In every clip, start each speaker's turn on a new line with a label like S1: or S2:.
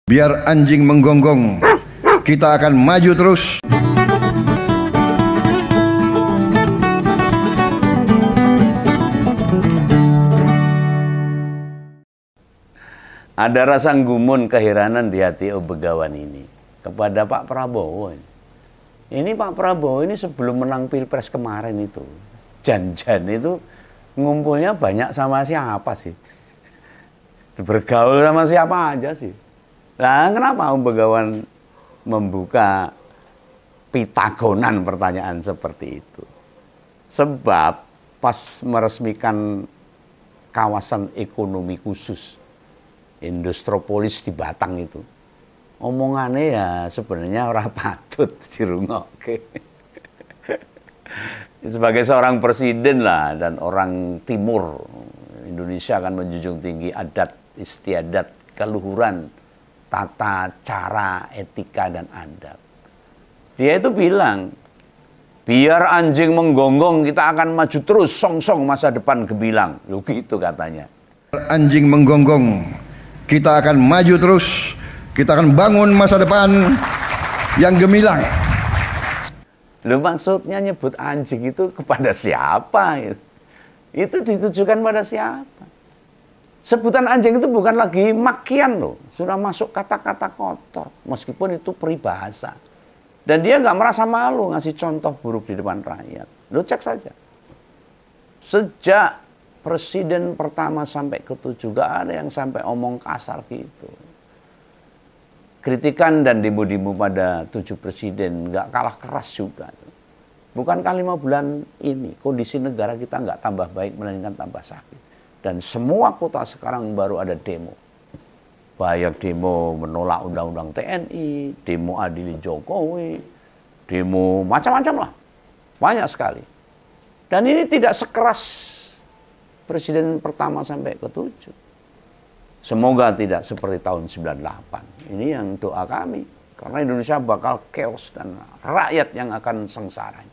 S1: Biar anjing menggonggong, kita akan maju terus.
S2: Ada rasa gumun keheranan di hati Begawan ini kepada Pak Prabowo. Ini Pak Prabowo ini sebelum menang Pilpres kemarin itu, Jan-Jan itu ngumpulnya banyak sama siapa sih? Bergaul sama siapa aja sih? Nah, kenapa Begawan membuka pitagonan pertanyaan seperti itu? Sebab pas meresmikan kawasan ekonomi khusus Industropolis di Batang itu, omongannya ya sebenarnya orang patut dirungokke. Sebagai seorang presiden lah dan orang timur, Indonesia akan menjunjung tinggi adat istiadat, keluhuran, tata cara, etika dan adab. Dia itu bilang, biar anjing menggonggong kita akan maju terus, song-song masa depan gemilang. Loh gitu katanya.
S1: Anjing menggonggong, kita akan maju terus, kita akan bangun masa depan yang gemilang.
S2: Loh maksudnya nyebut anjing itu kepada siapa? Itu ditujukan pada siapa? Sebutan anjing itu bukan lagi makian loh, sudah masuk kata-kata kotor, meskipun itu peribahasa. Dan dia nggak merasa malu ngasih contoh buruk di depan rakyat. Lo cek saja. Sejak presiden pertama sampai ke-7 nggak ada yang sampai omong kasar gitu. Kritikan dan demo-demo pada 7 presiden nggak kalah keras juga. Bukankah 5 bulan ini kondisi negara kita nggak tambah baik melainkan tambah sakit. Dan semua kota sekarang baru ada demo. Banyak demo menolak undang-undang TNI, demo adili Jokowi, demo macam-macam lah. Banyak sekali. Dan ini tidak sekeras presiden pertama sampai ke-7. Semoga tidak seperti tahun 98. Ini yang doa kami. Karena Indonesia bakal chaos dan rakyat yang akan sengsara.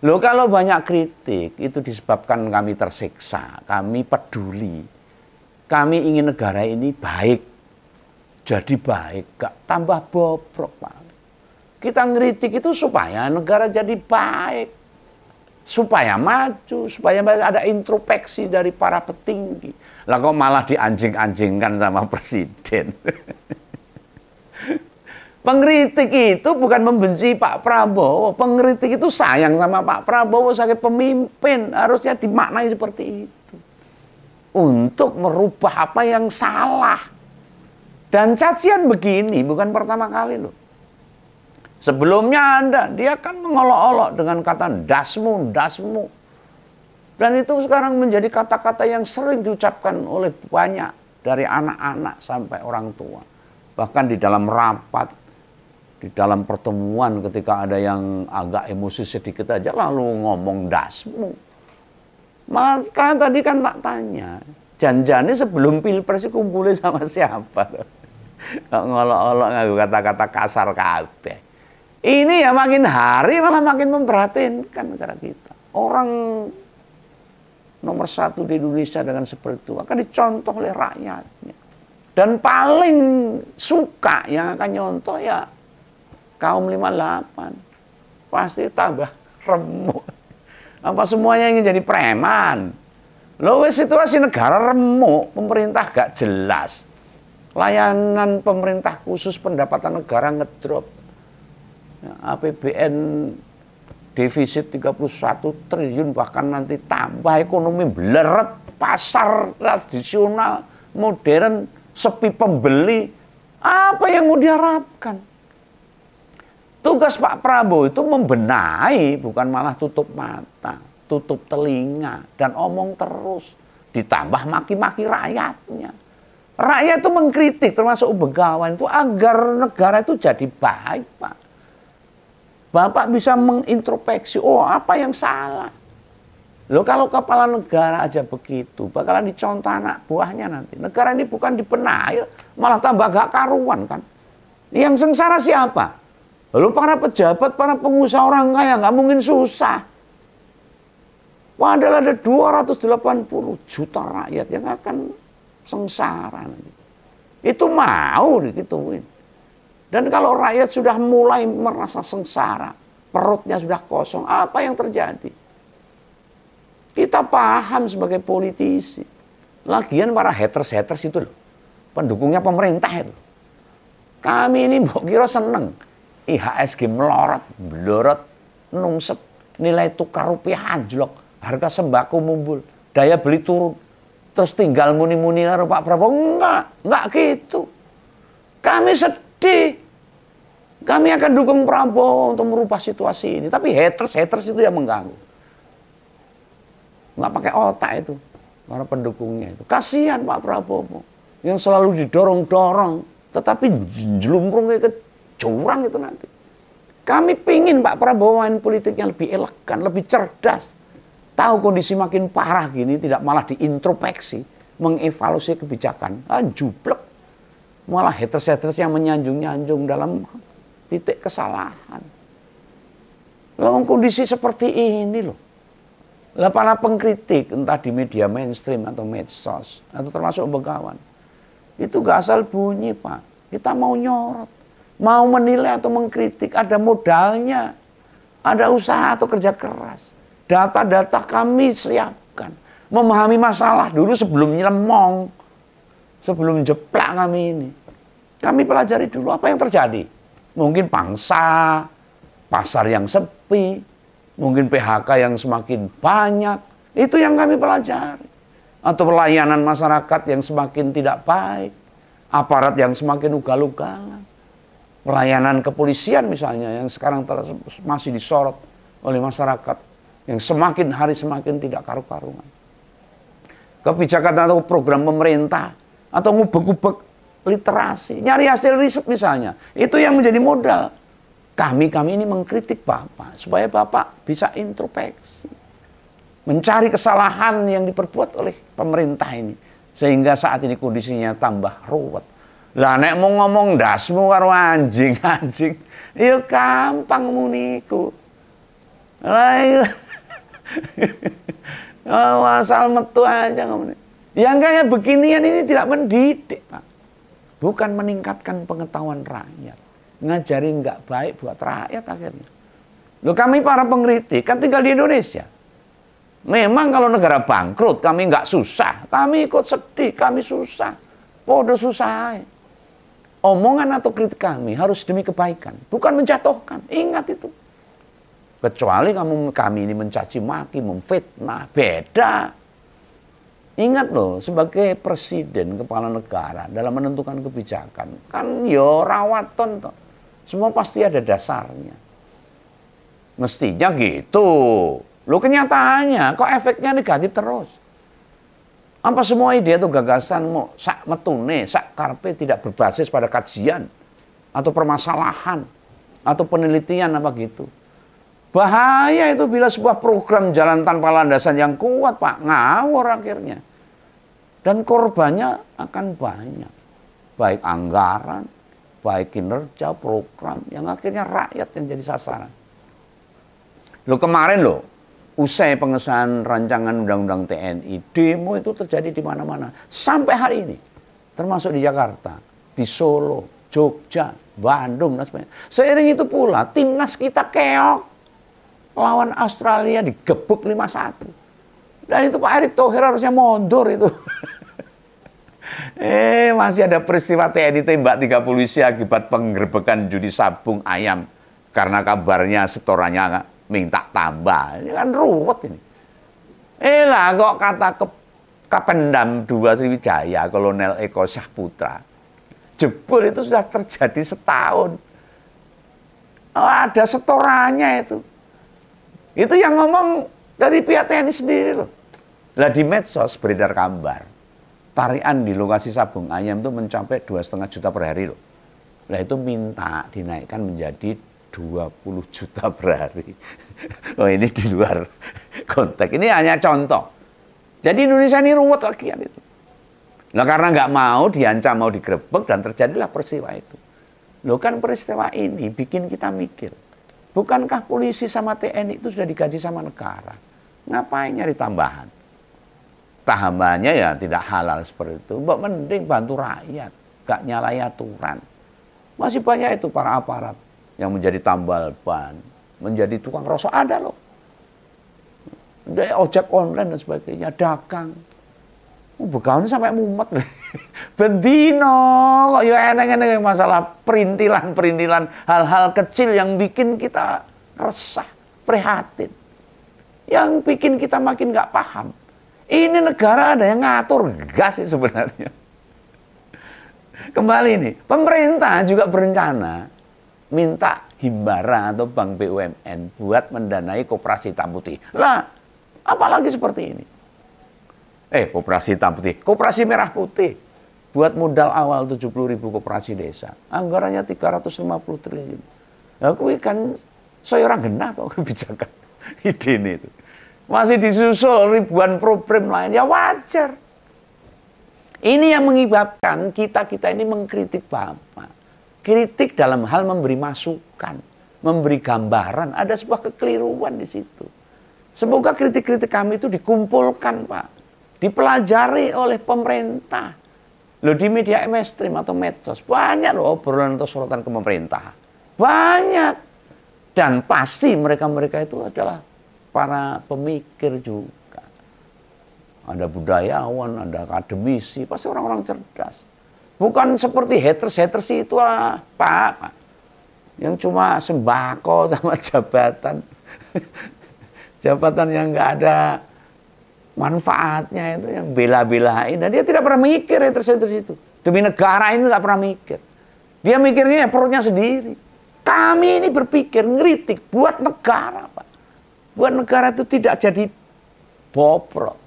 S2: Loh kalau banyak kritik itu disebabkan kami tersiksa, kami peduli, kami ingin negara ini baik, jadi baik, gak tambah bobrok Pak. Kita ngeritik itu supaya negara jadi baik, supaya maju, supaya ada introspeksi dari para petinggi. Lah kok malah dianjing-anjingkan sama presiden. Pengkritik itu bukan membenci Pak Prabowo. Pengkritik itu sayang sama Pak Prabowo sebagai pemimpin. Harusnya dimaknai seperti itu. Untuk merubah apa yang salah. Dan cacian begini bukan pertama kali loh. Sebelumnya dia kan mengolok-olok dengan kata dasmu, dasmu. Dan itu sekarang menjadi kata-kata yang sering diucapkan oleh banyak. Dari anak-anak sampai orang tua. Bahkan di dalam rapat. Di dalam pertemuan ketika ada yang agak emosi sedikit aja lalu ngomong dasmu. Maka tadi kan tak tanya, Jan-Jan sebelum Pilpres kumpulnya sama siapa? Ngolok-olok ngaku kata-kata kasar kabeh. Ini ya makin hari malah makin memprihatinkan negara kita. Orang nomor 1 di Indonesia dengan seperti itu akan dicontoh oleh rakyatnya. Dan paling suka yang akan nyontoh ya kaum 58 pasti tambah remuk. Apa semuanya ingin jadi preman? Loh situasi negara remuk, pemerintah gak jelas. Layanan pemerintah khusus pendapatan negara ngedrop. Ya, APBN defisit 31 triliun bahkan nanti tambah, ekonomi beleret, pasar tradisional modern sepi pembeli. Apa yang mau diharapkan? Tugas Pak Prabowo itu membenahi, bukan malah tutup mata, tutup telinga, dan omong terus. Ditambah maki-maki rakyatnya. Rakyat itu mengkritik, termasuk Begawan itu, agar negara itu jadi baik, Pak. Bapak bisa mengintrospeksi, oh apa yang salah. Loh kalau kepala negara aja begitu, bakalan dicontoh anak buahnya nanti. Negara ini bukan dibenahi, malah tambah gak karuan kan. Yang sengsara siapa? Lalu para pejabat, para pengusaha orang kaya nggak mungkin susah. Padahal ada 280 juta rakyat yang akan sengsara nanti. Itu mau digituin. Dan kalau rakyat sudah mulai merasa sengsara, perutnya sudah kosong, apa yang terjadi? Kita paham sebagai politisi. Lagian para haters-haters itu loh, pendukungnya pemerintah itu. Kami ini mbok kira seneng. IHSG melorot, blorot, nungsep, nilai tukar rupiah anjlok, harga sembako mumbul, daya beli turun. Terus tinggal muni-muni karo Pak Prabowo. Enggak gitu. Kami sedih. Kami akan dukung Prabowo untuk merubah situasi ini. Tapi haters itu yang mengganggu. Nggak pakai otak itu. Para pendukungnya itu. Kasihan Pak Prabowo. Yang selalu didorong-dorong. Tetapi jelumprungnya ke jurang itu nanti. Kami pingin Pak Prabowo main politiknya lebih elegan, lebih cerdas. Tahu kondisi makin parah gini, tidak malah diintrospeksi. Mengevaluasi kebijakan. Jublek. Malah haters yang menyanjung-nyanjung dalam titik kesalahan. Lalu kondisi seperti ini loh. Lah para pengkritik entah di media mainstream atau medsos atau termasuk begawan. Itu gak asal bunyi, Pak. Kita mau nyorot, mau menilai atau mengkritik, ada modalnya. Ada usaha atau kerja keras. Data-data kami siapkan. Memahami masalah dulu sebelum nyelemong. Sebelum jeplak kami ini. Kami pelajari dulu apa yang terjadi. Mungkin pangsa, pasar yang sepi, mungkin PHK yang semakin banyak. Itu yang kami pelajari. Atau pelayanan masyarakat yang semakin tidak baik. Aparat yang semakin ugal-ugalan. Pelayanan kepolisian misalnya yang sekarang masih disorot oleh masyarakat. Yang semakin hari semakin tidak karu-karuan. Kebijakan atau program pemerintah. Atau ngubek-ngubek literasi, nyari hasil riset misalnya, itu yang menjadi modal. Kami ini mengkritik Bapak, supaya Bapak bisa introspeksi. Mencari kesalahan yang diperbuat oleh pemerintah ini. Sehingga saat ini kondisinya tambah ruwet. Lah nek mau ngomong dasmu karo anjing, ya gampang muniku. Lah asal metu aja ngomong. Yang kayak beginian ini tidak mendidik, Pak. Bukan meningkatkan pengetahuan rakyat. Ngajari nggak baik buat rakyat akhirnya. Loh kami para pengkritik kan tinggal di Indonesia. Memang kalau negara bangkrut kami nggak susah. Kami ikut sedih, kami susah. Podo susah. Omongan atau kritik kami harus demi kebaikan. Bukan menjatuhkan. Ingat itu. Kecuali kami ini mencaci maki, memfitnah. Beda. Ingat loh, sebagai presiden, kepala negara, dalam menentukan kebijakan, kan yo rawaton toh. Semua pasti ada dasarnya. Mestinya gitu. Loh kenyataannya, kok efeknya negatif terus? Apa semua ide atau gagasan mau sak metune, sak karpe tidak berbasis pada kajian, atau permasalahan, atau penelitian apa gitu? Bahaya itu bila sebuah program jalan tanpa landasan yang kuat, Pak. Ngawur akhirnya. Dan korbannya akan banyak. Baik anggaran, baik kinerja, program. Yang akhirnya rakyat yang jadi sasaran. Loh kemarin loh, usai pengesahan rancangan undang-undang TNI, demo itu terjadi di mana-mana. Sampai hari ini. Termasuk di Jakarta, di Solo, Jogja, Bandung, dan sebagainya. Seiring itu pula, timnas kita keok. Lawan Australia digebuk 5-1. Dan itu Pak Erick Thohir harusnya mundur itu. Masih ada peristiwa TNI tembak 3 polisi akibat penggerbekan judi sabung ayam. Karena kabarnya setorannya minta tambah. Ini kan ruwet ini. Lah kok kata Kapendam 2 Sriwijaya, Kolonel Eko Syahputra. Jebul itu sudah terjadi setahun. Ada setorannya itu. Itu yang ngomong dari pihak TNI sendiri loh. Lah di medsos beredar kabar. Tarian di lokasi sabung ayam itu mencapai 2,5 juta per hari loh. Lah itu minta dinaikkan menjadi 20 juta per hari. Oh ini di luar konteks. Ini hanya contoh. Jadi Indonesia ini ruwet lagi kan itu. Nah karena nggak mau diancam, mau digerebek dan terjadilah peristiwa itu. Loh kan peristiwa ini bikin kita mikir. Bukankah polisi sama TNI itu sudah digaji sama negara? Ngapain nyari tambahan? Tambahannya ya tidak halal seperti itu. Mbak mending bantu rakyat. gak nyalai aturan. Masih banyak itu para aparat yang menjadi tambal ban, menjadi tukang rosok, ada loh. Ojek online dan sebagainya, dagang. Begawan sampai mumet. Bendino kok ya eneng-eneng masalah perintilan-perintilan, hal-hal kecil yang bikin kita resah, prihatin. Yang bikin kita makin nggak paham. Ini negara ada yang ngatur gas sih sebenarnya. Kembali nih, pemerintah juga berencana minta Himbara atau Bank BUMN buat mendanai koperasi hitam putih. Lah, apalagi seperti ini. Koperasi hitam putih, koperasi merah putih. Buat modal awal 70.000 koperasi desa. Anggarannya 350 triliun. Aku kan saya orang genah kok kebijakan ide ini itu. Masih disusul ribuan program lain, ya wajar. Ini yang menyebabkan kita ini mengkritik Bapak. Kritik dalam hal memberi masukan, memberi gambaran. Ada sebuah kekeliruan di situ. Semoga kritik-kritik kami itu dikumpulkan, Pak. Dipelajari oleh pemerintah. Loh, di media mainstream atau medsos banyak loh obrolan atau sorotan ke pemerintah. Banyak. Dan pasti mereka-mereka itu adalah para pemikir juga. Ada budayawan, ada akademisi, pasti orang-orang cerdas. Bukan seperti haters itu Pak. Yang cuma sembako sama jabatan. Jabatan yang nggak ada manfaatnya itu, yang bela-belain. Dan dia tidak pernah mikir haters itu. Demi negara ini nggak pernah mikir. Dia mikirnya ya perutnya sendiri. Kami ini berpikir, ngeritik buat negara, Pak. Buat negara itu tidak jadi bobrok.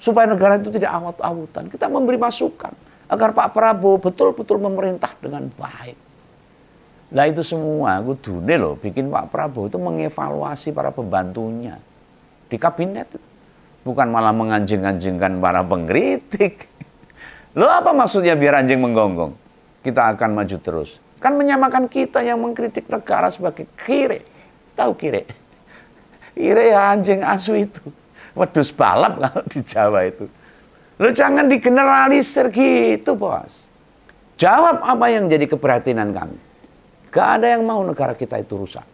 S2: Supaya negara itu tidak awut-awutan. Kita memberi masukan agar Pak Prabowo betul-betul memerintah dengan baik. Nah itu semua kudune loh bikin Pak Prabowo itu mengevaluasi para pembantunya di kabinet. Bukan malah menganjing-anjingkan para pengkritik. Loh apa maksudnya biar anjing menggonggong? Kita akan maju terus. Kan menyamakan kita yang mengkritik negara sebagai kire. Tahu kire? Kire ya anjing asu itu. Wedus balap kalau di Jawa itu. Lo jangan digeneralisir gitu, Bos. Jawab apa yang jadi keprihatinan kami. Gak ada yang mau negara kita itu rusak.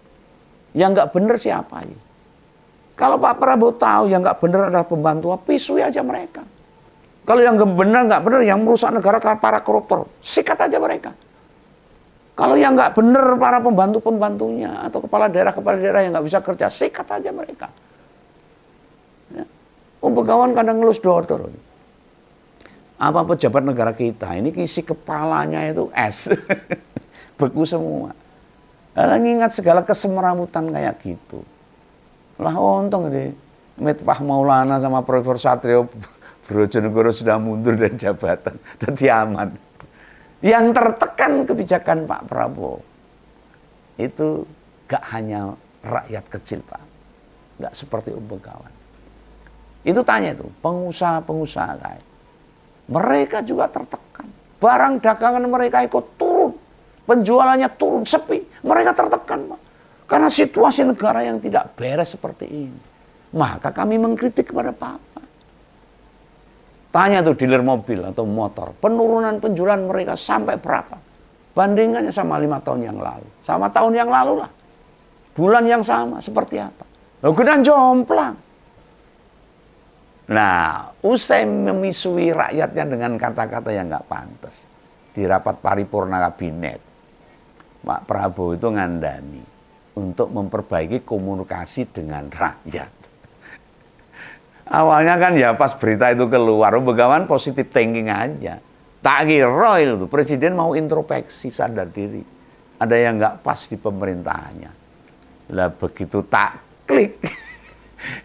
S2: Yang gak bener siapa ya? Kalau Pak Prabowo tahu yang gak bener adalah pembantu, pisui aja mereka. Kalau yang gak bener yang merusak negara para koruptor, sikat aja mereka. Kalau yang nggak bener para pembantu-pembantunya atau kepala daerah yang nggak bisa kerja, sikat aja mereka. Ya. Begawan kadang ngelus dodol. Apa pejabat negara kita ini isi kepalanya itu es, beku semua. Lalu ngingat segala kesemeramutan kayak gitu. Lah untung deh, Mitpah Maulana sama Profesor Satrio Brojonegoro sudah mundur dari jabatan, jadi aman. Yang tertekan kebijakan Pak Prabowo itu gak hanya rakyat kecil, Pak. Gak seperti Begawan. Itu tanya itu, pengusaha-pengusaha kayak. Mereka juga tertekan. Barang dagangan mereka ikut turun. Penjualannya turun, sepi. Mereka tertekan, Pak. Karena situasi negara yang tidak beres seperti ini. Maka kami mengkritik kepada Bapak. Tanya tuh dealer mobil atau motor, penurunan penjualan mereka sampai berapa? Bandingannya sama 5 tahun yang lalu. Sama tahun yang lalu lah. Bulan yang sama, seperti apa? Loh, gedan jomplang. Nah, usai memisui rakyatnya dengan kata-kata yang nggak pantas. Di rapat paripurna kabinet, Pak Prabowo itu ngandani untuk memperbaiki komunikasi dengan rakyat. Awalnya kan ya pas berita itu keluar, Begawan positif thinking aja. Tak kira itu presiden mau introspeksi sadar diri. Ada yang nggak pas di pemerintahannya. Lah begitu tak klik,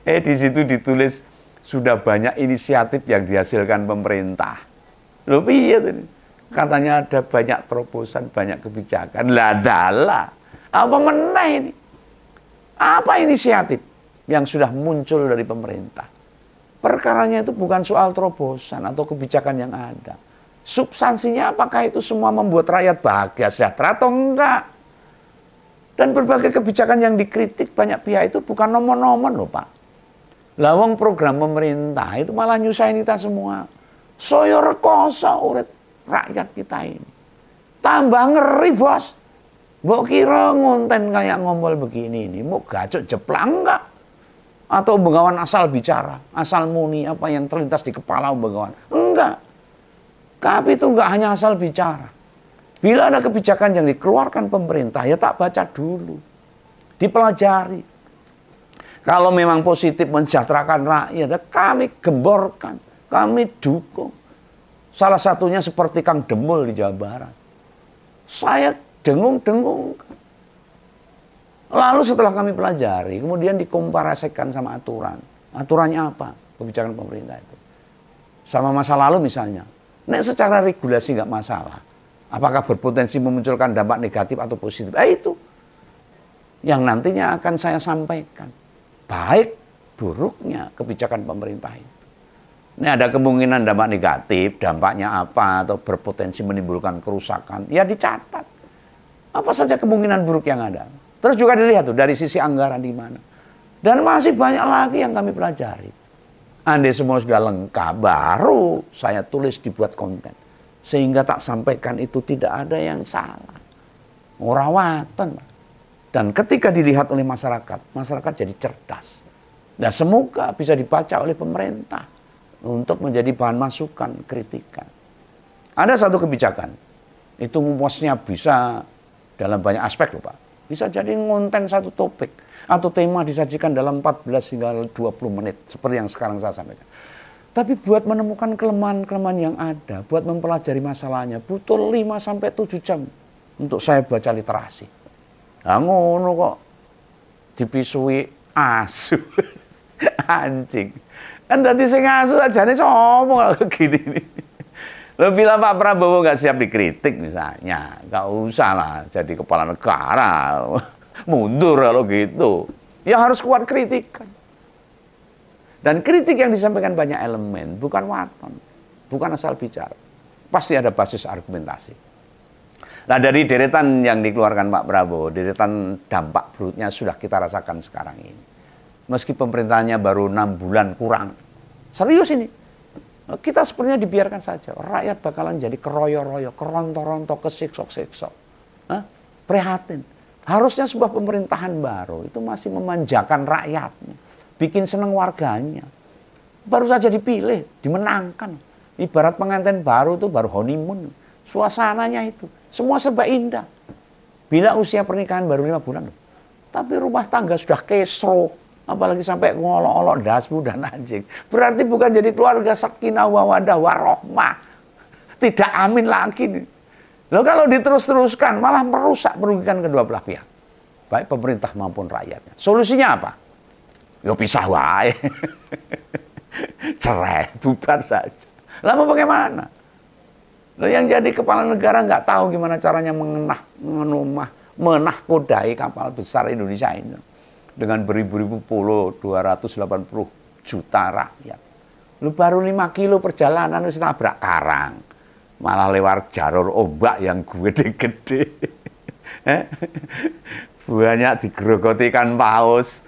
S2: di situ ditulis sudah banyak inisiatif yang dihasilkan pemerintah. Loh iya tuh. Katanya ada banyak terobosan, banyak kebijakan. Lah adalah apa meneh ini? Apa inisiatif yang sudah muncul dari pemerintah? Perkaranya itu bukan soal terobosan atau kebijakan yang ada. Substansinya apakah itu semua membuat rakyat bahagia, sejahtera atau enggak? Dan berbagai kebijakan yang dikritik banyak pihak itu bukan nomor-nomor loh, Pak. Lawang program pemerintah itu malah nyusahin kita semua. Saya rekoso urip rakyat kita ini. Tambah ngeri, Bos. Mbok kira ngonten kayak ngombol begini ini, mau gacok jeplak enggak? Atau Begawan asal bicara, asal muni apa yang terlintas di kepala Begawan? Enggak. Tapi itu enggak hanya asal bicara. Bila ada kebijakan yang dikeluarkan pemerintah, ya tak baca dulu. Dipelajari. Kalau memang positif mensejahterakan rakyat, ya kami gemborkan, kami dukung. Salah satunya seperti Kang Demul di Jawa Barat. Saya dengung-dengung. Lalu setelah kami pelajari, kemudian dikomparasikan sama aturan. Aturannya apa? Kebijakan pemerintah itu. Sama masa lalu misalnya. Nek secara regulasi nggak masalah. Apakah berpotensi memunculkan dampak negatif atau positif? Itu yang nantinya akan saya sampaikan. Baik buruknya kebijakan pemerintah itu. Ini ada kemungkinan dampak negatif, dampaknya apa, atau berpotensi menimbulkan kerusakan. Ya dicatat. Apa saja kemungkinan buruk yang ada. Terus juga dilihat tuh dari sisi anggaran di mana. Dan masih banyak lagi yang kami pelajari. Andai semua sudah lengkap, baru saya tulis dibuat konten. Sehingga tak sampaikan itu tidak ada yang salah. Orawatan. Dan ketika dilihat oleh masyarakat, masyarakat jadi cerdas. Dan semoga bisa dibaca oleh pemerintah untuk menjadi bahan masukan, kritikan. Ada satu kebijakan, itu muasnya bisa dalam banyak aspek loh Pak. Bisa jadi ngonten satu topik atau tema disajikan dalam 14 hingga 20 menit. Seperti yang sekarang saya sampaikan. Tapi buat menemukan kelemahan-kelemahan yang ada, buat mempelajari masalahnya, butuh 5-7 jam untuk saya baca literasi. Nah, ngono kok dipisui asu, anjing. Kan tadi sing asu aja nih ngomong gini nih. Lo bilang Pak Prabowo nggak siap dikritik misalnya, nggak usah lah jadi kepala negara, mundur kalau gitu. Ya harus kuat kritikan. Dan kritik yang disampaikan banyak elemen, bukan waton, bukan asal bicara. Pasti ada basis argumentasi. Nah dari deretan yang dikeluarkan Pak Prabowo, deretan dampak buruknya sudah kita rasakan sekarang ini. Meski pemerintahnya baru 6 bulan kurang. Serius ini. Kita sebenarnya dibiarkan saja. Rakyat bakalan jadi keroyo-royo, keronto-ronto, kesiksok-siksok. Prihatin. Harusnya sebuah pemerintahan baru itu masih memanjakan rakyatnya. Bikin seneng warganya. Baru saja dipilih, dimenangkan. Ibarat pengantin baru itu baru honeymoon. Suasananya itu. Semua serba indah. Bila usia pernikahan baru 5 bulan. Tapi rumah tangga sudah kesro. Apalagi sampai ngolok-olok dasmu dan anjing. Berarti bukan jadi keluarga sakinah mawaddah warohmah. Tidak amin lagi nih. Loh kalau diterus-teruskan malah merusak, merugikan kedua belah pihak. Baik pemerintah maupun rakyatnya. Solusinya apa? Yo pisah wae. Cerai, bubar saja. Lama bagaimana? Loh yang jadi kepala negara nggak tahu gimana caranya menahkodai kapal besar Indonesia ini. Dengan beribu-ribu pulau, 280 juta rakyat. Lu baru 5 kilo perjalanan, wis nabrak karang. Malah lewat jalur ombak yang gede-gede. Banyak digerogoti ikan paus.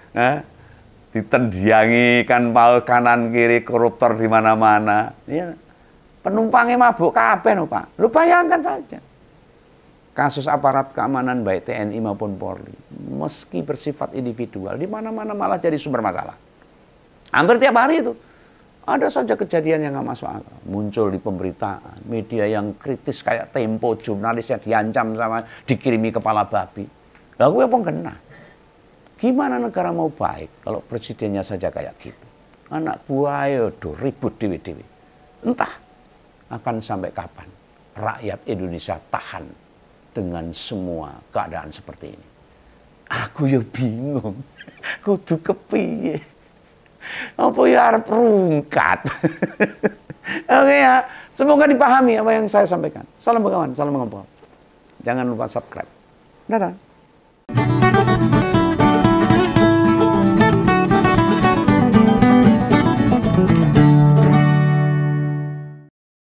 S2: Ditendiangi ikan paus kanan kiri, koruptor di mana-mana. Ya. Penumpangnya mabuk kabeh no, Pak. Lu bayangkan saja. Kasus aparat keamanan baik TNI maupun Polri, meski bersifat individual, di mana-mana malah jadi sumber masalah. Hampir tiap hari itu ada saja kejadian yang nggak masuk akal. Muncul di pemberitaan, media yang kritis kayak Tempo, jurnalisnya diancam sama dikirimi kepala babi. Lah gue apa kena? Gimana negara mau baik kalau presidennya saja kayak gitu? Anak buah do ribut dewi-dewi. Entah akan sampai kapan rakyat Indonesia tahan dengan semua keadaan seperti ini. Aku ya bingung. Kudu kepiye? Apa ya arep rungkat? Oke ya, semoga dipahami apa yang saya sampaikan. Salam Begawan, salam mengompol. Jangan lupa subscribe. Dadah.